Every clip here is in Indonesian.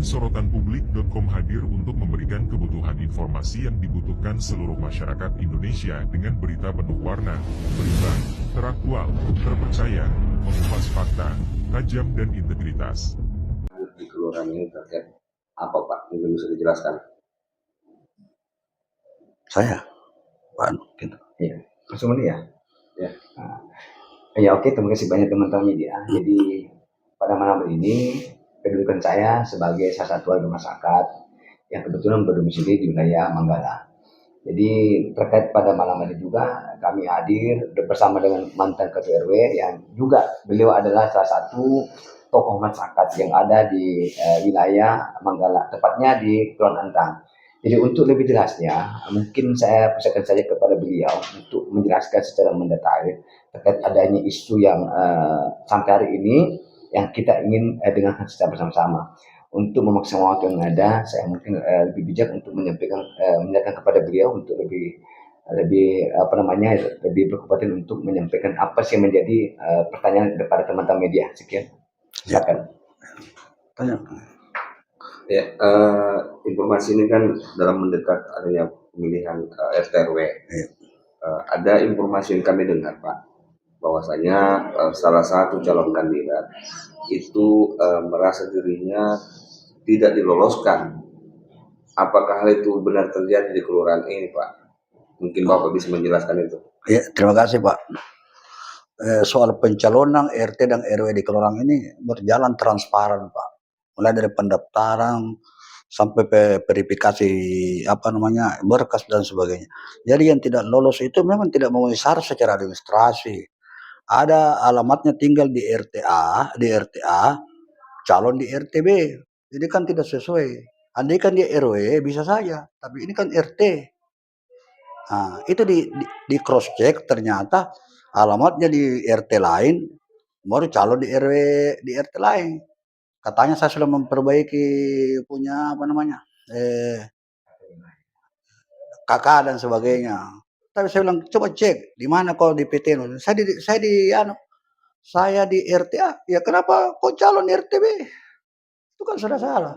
Sorotan Publik.com hadir untuk memberikan kebutuhan informasi yang dibutuhkan seluruh masyarakat Indonesia dengan berita penuh warna, berimbang, teraktual, terpercaya, mengupas fakta, tajam dan integritas. Di kelurahan ini terkait apa Pak? Mungkin bisa dijelaskan. Saya, Pak, gitu. Iya, langsung ini ya. Ya, ya oke, terima kasih banyak teman-teman media. Jadi pada malam ini kedudukan saya sebagai salah satu warga masyarakat yang kebetulan berdomisili di wilayah Manggala. Jadi terkait pada malam ini juga kami hadir bersama dengan mantan ketua RW yang juga beliau adalah salah satu tokoh masyarakat yang ada di wilayah Manggala, tepatnya di Kelon Antang. Jadi untuk lebih jelasnya, mungkin saya persilakan saja kepada beliau untuk menjelaskan secara mendetail terkait adanya isu yang sampai hari ini yang kita ingin dengarkan secara bersama-sama. Untuk memaksimalkan waktu yang ada, saya mungkin lebih bijak untuk menyampaikan kepada beliau untuk lebih berkesempatan untuk menyampaikan apa sih yang menjadi pertanyaan kepada teman-teman media. Sekian, silakan. Tanya. Ya, informasi ini kan dalam mendekat adanya pemilihan RT/RW. Ada informasi yang kami dengar Pak, bahwasanya salah satu calon kandidat itu merasa dirinya tidak diloloskan. Apakah hal itu benar terjadi di kelurahan ini Pak? Mungkin Bapak bisa menjelaskan itu. Ya, terima kasih Pak. Soal pencalonan RT dan RW di kelurahan ini berjalan transparan Pak. Mulai dari pendaftaran sampai verifikasi berkas dan sebagainya. Jadi yang tidak lolos itu memang tidak memenuhi syarat secara administrasi. Ada alamatnya tinggal di RTA, calon di RTB. Jadi kan tidak sesuai. Andai kan dia RW bisa saja, tapi ini kan RT. Nah, itu di cross check ternyata alamatnya di RT lain, baru calon di RT lain. Katanya saya sudah memperbaiki punya KK dan sebagainya. Tapi saya bilang coba cek di mana kau di PT. Saya di RTA. Ya kenapa kau calon di RTB? Itu kan sudah salah.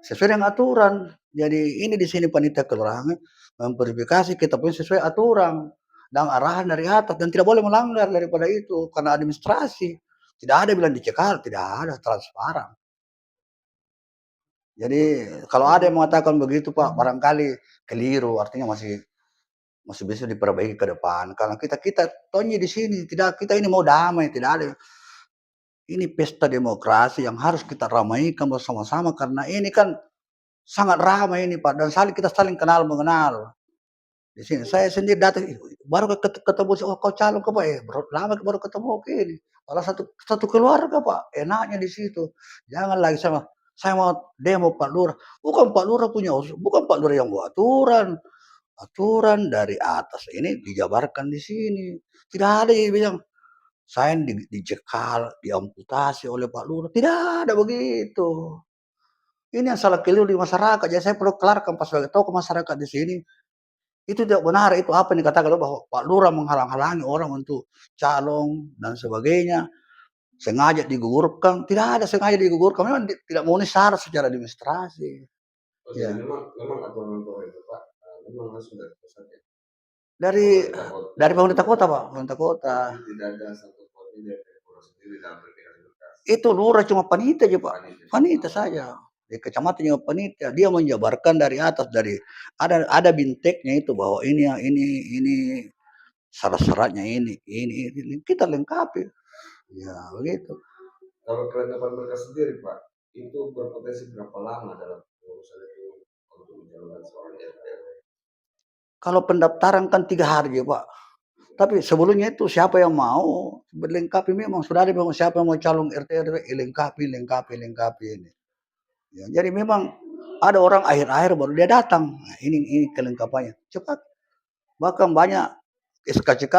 Sesuai dengan aturan. Jadi ini di sini panitia kelurahan memverifikasi kita pun sesuai aturan dan arahan dari atas dan tidak boleh melanggar daripada itu karena administrasi. Tidak ada bilang dicekal, tidak ada, transparan. Jadi kalau ada yang mengatakan begitu Pak, barangkali keliru, artinya masih bisa diperbaiki ke depan. Karena kita tonyi di sini, tidak, kita ini mau damai, tidak ada. Ini pesta demokrasi yang harus kita ramaikan bersama-sama karena ini kan sangat ramai ini Pak dan kita saling kenal mengenal. Di sini saya sendiri datang baru ketemu kau calon ke Pak lama baru ketemu ini. Malah satu keluarga Pak, enaknya di situ. Jangan lagi saya mau demo Pak Lurah. Bukan Pak Lurah bukan Pak Lurah yang buat aturan. Aturan dari atas ini dijabarkan di sini. Tidak ada yang bilang saya dicekal, diamputasi oleh Pak Lurah. Tidak ada begitu. Ini yang salah keliru di masyarakat. Jadi saya perlu kelarkan pas sebagai tokoh masyarakat di sini. Itu tidak benar. Itu apa yang dikatakan bahwa Pak Lurah menghalang-halangi orang untuk calon dan sebagainya. Sengaja digugurkan. Tidak ada sengaja digugurkan. Memang tidak memenuhi syarat secara administrasi. Ya. Memang aturan itu Pak. Memang harus dari pusat ya. Dari pemerintah kota Pak, pemerintah kota. Tidak ada satu kota dari Polres sendiri dalam verifikasi berkas. Itu lurah cuma panitia aja Pak, panitia saja. Di kecamatan juga panitia, dia menjabarkan dari atas ada binteknya itu bahwa ini syarat-syaratnya ini kita lengkapi. Ya begitu. Kalau kelengkapan berkas sendiri Pak, itu berpotensi berapa lama dalam urusan itu untuk menjalankan seorang RT? Kalau pendaftaran kan 3 hari ya Pak. Tapi sebelumnya itu siapa yang mau berlengkapi memang sudah ada memang siapa yang mau calon RT RW lengkapi ini. Ya, jadi memang ada orang akhir-akhir baru dia datang. Nah, ini kelengkapannya cepat. Bahkan banyak SKCK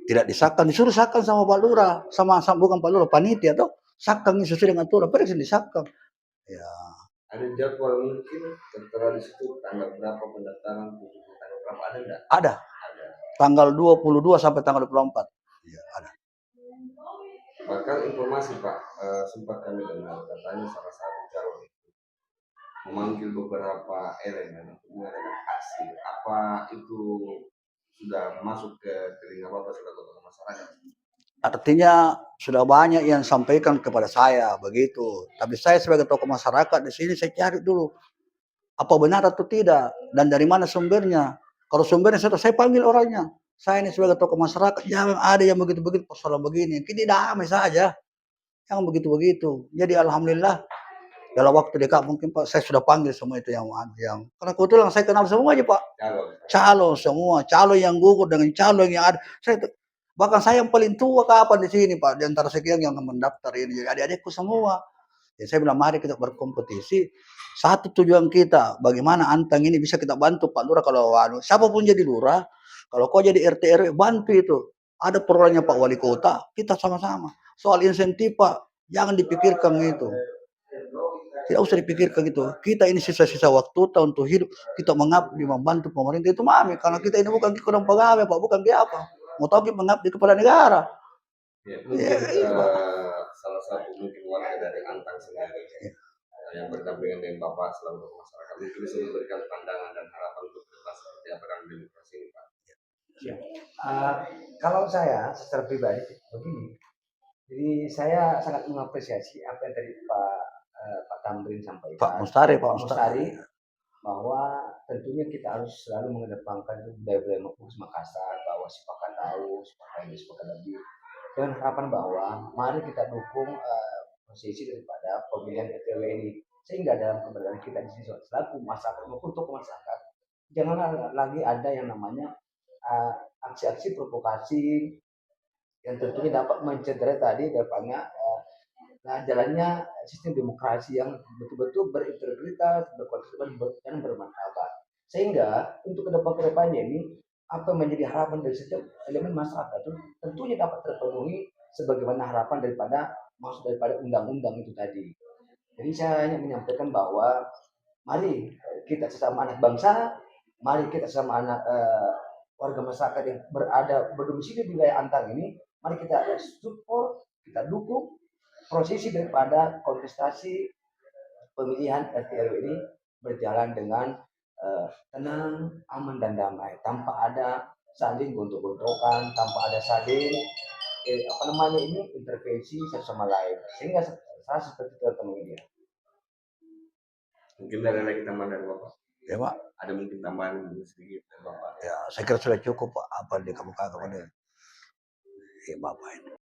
tidak disahkan, disuruh sahkan sama Pak Lurah, sama bukan Pak Lurah, panitia tuh sahkan sesuai dengan aturan, pergi disahkan. Ya. Ada jadwal mungkin tertera di situ tanggal berapa pendaftaran, tanggal berapa ada enggak? Ada. Tanggal 22 sampai tanggal 24. Ya, ada. Bahkan informasi Pak, sempat kami dengar katanya salah satu calon memanggil beberapa elemen untuk mengadakan aksi. Apa itu sudah masuk ke telinga Bapak sebagai tokoh masyarakat? Artinya sudah banyak yang sampaikan kepada saya begitu. Tapi saya sebagai tokoh masyarakat di sini saya cari dulu apa benar atau tidak dan dari mana sumbernya. Kalau sumbernya saya panggil orangnya. Saya ini sebagai tokoh masyarakat jangan ada yang begitu-begitu persoalan begini. Kita damai saja. Yang begitu-begitu. Jadi alhamdulillah dalam waktu dekat mungkin Pak saya sudah panggil semua itu yang karena kebetulan saya kenal semuanya Pak. Calon semua, calon yang gugur dengan calon yang ada. Bahkan saya yang paling tua kapan di sini Pak, di antara sekian yang mendaftar ini. Jadi adik-adikku semua. Ya saya bilang mari kita berkompetisi. Satu tujuan kita, bagaimana Antang ini bisa kita bantu Pak Lurah kalau siapapun jadi lurah, kalau kau jadi RT RW bantu itu. Ada programnya Pak Wali Kota, kita sama-sama. Soal insentif Pak, jangan dipikirkan itu. Tidak usah dipikirkan gitu. Kita ini sisa-sisa waktu tahun untuk hidup, kita mengabdi membantu pemerintah itu mami, karena kita ini bukan kurang pegawai Pak, bukan dia apa. Mau tahu kita mengabdi kepada negara. Ya, mungkin salah satu mungkin warga dari Antang sendiri yang berdampingan dengan Bapak selalu untuk masyarakat mungkin bisa memberikan pandangan dan harapan untuk depan seperti apa dalam demokrasi ini Pak. Kalau saya secara pribadi begini, jadi saya sangat mengapresiasi apa yang tadi Pak Tamrin sampaikan. Pak Mustari, bahwa tentunya kita harus selalu mengedepankan budaya-budaya Makassar, bahwa sepakat tahu, sepakat ini, sepakat lebih, dengan harapan bahwa mari kita dukung posisi daripada pemilihan RT ini, sehingga dalam keberadaan kita di sini selaku masyarakat maupun tokoh masyarakat, janganlah lagi ada yang namanya aksi-aksi provokasi yang tentunya dapat mencederai tadi depannya jalannya sistem demokrasi yang betul-betul berintegritas, berkualitas dan bermartabat. Sehingga untuk kedepannya ini apa yang menjadi harapan dari setiap elemen masyarakat itu tentunya dapat terpenuhi sebagaimana harapan maksud daripada undang-undang itu tadi. Jadi saya hanya menyampaikan bahwa mari kita sesama anak bangsa, mari kita sesama anak warga masyarakat yang berdomisili di wilayah Antang ini, mari kita support, kita dukung prosesi daripada kontestasi pemilihan RT RW ini berjalan dengan tenang, aman dan damai, tanpa ada saling gontok-gontokan, tanpa ada saling intervensi satu sama lain, sehingga saya seperti itu teman media. Mungkin ada lagi tambahan dari Bapak? Ya Pak. Ada mungkin tambahan sedikit dari Bapak? Ya saya kira sudah cukup Pak apa di kamu ini. Ya Bapak ini.